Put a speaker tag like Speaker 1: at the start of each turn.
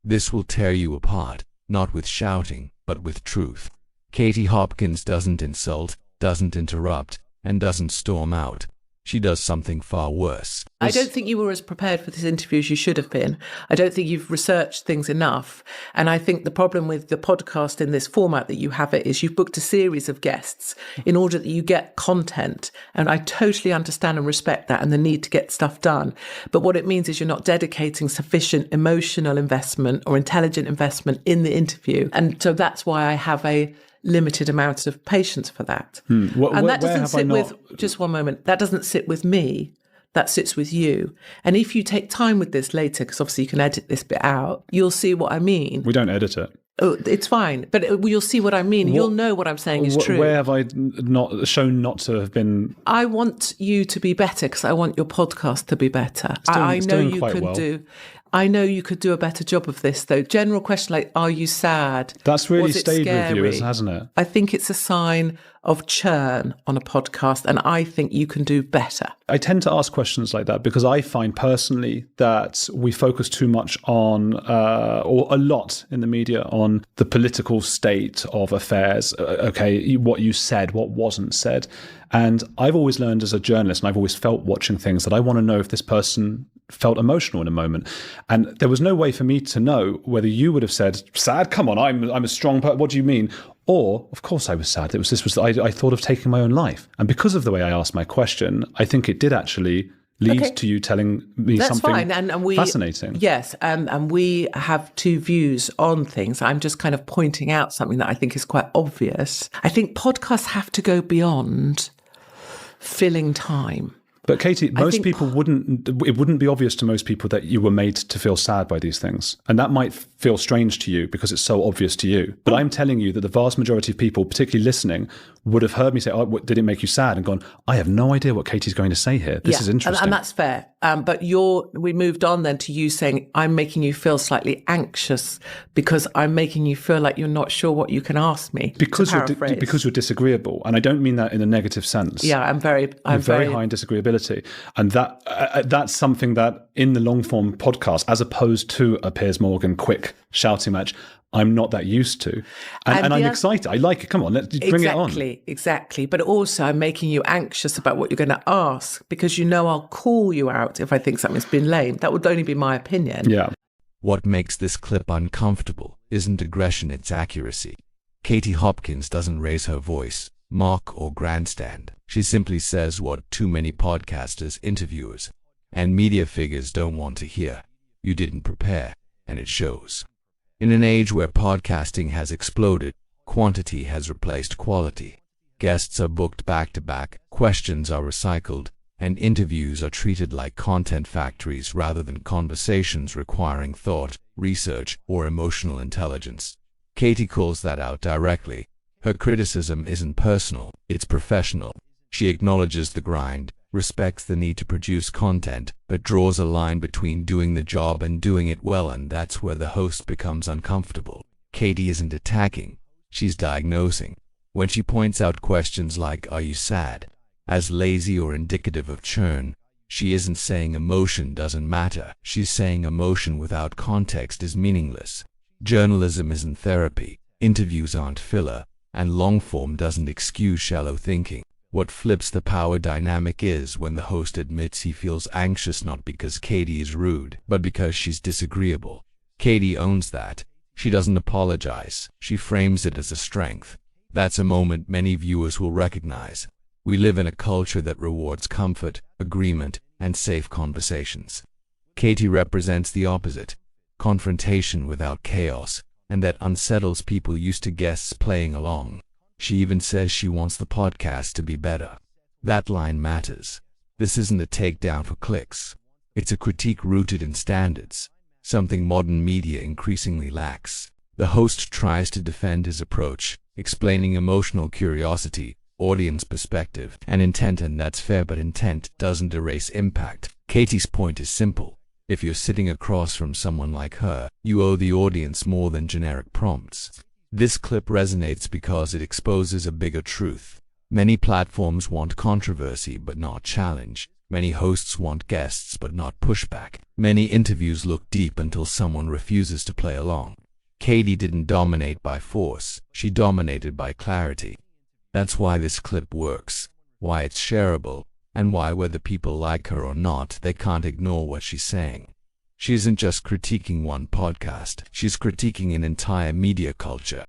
Speaker 1: This will tear you apart, not with shouting, but with truth. Katie Hopkins doesn't insult, doesn't interrupt, and doesn't storm out. She does something far worse.
Speaker 2: I don't think you were as prepared for this interview as you should have been. I don't think you've researched things enough. And I think the problem with the podcast in this format that you have it is you've booked a series of guests in order that you get content. And I totally understand and respect that and the need to get stuff done. But what it means is you're not dedicating sufficient emotional investment or intelligent investment in the interview. And so that's why I have a limited amount of patience for that. And that doesn't sit with, just one moment, that doesn't sit with me, that sits with you. And if you take time with this later, because obviously you can edit this bit out, you'll see what I mean.
Speaker 3: We don't edit it.
Speaker 2: Oh, it's fine, but you'll see what I mean. You'll know what I'm saying is true.
Speaker 3: Where have I shown not to have been?
Speaker 2: I want you to be better because I want your podcast to be better. I know you can do. I know you could do a better job of this, though. General question like, are you sad?
Speaker 3: That's really stayed with you, hasn't it?
Speaker 2: I think it's a sign of churn on a podcast, and I think you can do better.
Speaker 3: I tend to ask questions like that because I find personally that we focus too much on, or a lot in the media, on the political state of affairs. Okay, what you said, what wasn't said. And I've always learned as a journalist, and I've always felt watching things, that I want to know if this person felt emotional in a moment. And there was no way for me to know whether you would have said, sad, come on, I'm a strong person, what do you mean? Or, of course I was sad. I thought of taking my own life. And because of the way I asked my question, I think it did actually lead to you telling me something fascinating.
Speaker 2: Yes, and we have two views on things. I'm just kind of pointing out something that I think is quite obvious. I think podcasts have to go beyond filling time.
Speaker 3: But Katie, it wouldn't be obvious to most people that you were made to feel sad by these things. And that might feel strange to you because it's so obvious to you. But I'm telling you that the vast majority of people, particularly listening, would have heard me say, oh, did it make you sad? And gone, I have no idea what Katie's going to say here. This is interesting.
Speaker 2: And that's fair. But we moved on then to you saying, I'm making you feel slightly anxious because I'm making you feel like you're not sure what you can ask me.
Speaker 3: Because you're disagreeable. And I don't mean that in a negative sense.
Speaker 2: Yeah, I'm very
Speaker 3: high in disagreeability. And that's something that in the long form podcast, as opposed to a Piers Morgan quick shouting match, I'm not that used to. And I'm excited. I like it. Come on, let's bring it on.
Speaker 2: Exactly. But also I'm making you anxious about what you're going to ask because I'll call you out if I think something's been lame. That would only be my opinion.
Speaker 3: Yeah.
Speaker 1: What makes this clip uncomfortable isn't aggression, it's accuracy. Katie Hopkins doesn't raise her voice, mock or grandstand. She simply says what too many podcasters, interviewers, and media figures don't want to hear. You didn't prepare, and it shows. In an age where podcasting has exploded, quantity has replaced quality. Guests are booked back-to-back, questions are recycled, and interviews are treated like content factories rather than conversations requiring thought, research, or emotional intelligence. Katie calls that out directly. Her criticism isn't personal, it's professional. She acknowledges the grind, respects the need to produce content, but draws a line between doing the job and doing it well, and that's where the host becomes uncomfortable. Katie isn't attacking, she's diagnosing. When she points out questions like, are you sad, as lazy or indicative of churn, she isn't saying emotion doesn't matter, she's saying emotion without context is meaningless. Journalism isn't therapy, interviews aren't filler, and long-form doesn't excuse shallow thinking. What flips the power dynamic is when the host admits he feels anxious not because Katie is rude, but because she's disagreeable. Katie owns that. She doesn't apologize. She frames it as a strength. That's a moment many viewers will recognize. We live in a culture that rewards comfort, agreement, and safe conversations. Katie represents the opposite, confrontation without chaos, and that unsettles people used to guests playing along. She even says she wants the podcast to be better. That line matters. This isn't a takedown for clicks. It's a critique rooted in standards, something modern media increasingly lacks. The host tries to defend his approach, explaining emotional curiosity, audience perspective, and intent, and that's fair, but intent doesn't erase impact. Katie's point is simple. If you're sitting across from someone like her, you owe the audience more than generic prompts. This clip resonates because it exposes a bigger truth. Many platforms want controversy but not challenge. Many hosts want guests but not pushback. Many interviews look deep until someone refuses to play along. Katie didn't dominate by force, she dominated by clarity. That's why this clip works, why it's shareable, and why whether people like her or not, they can't ignore what she's saying. She isn't just critiquing one podcast, she's critiquing an entire media culture.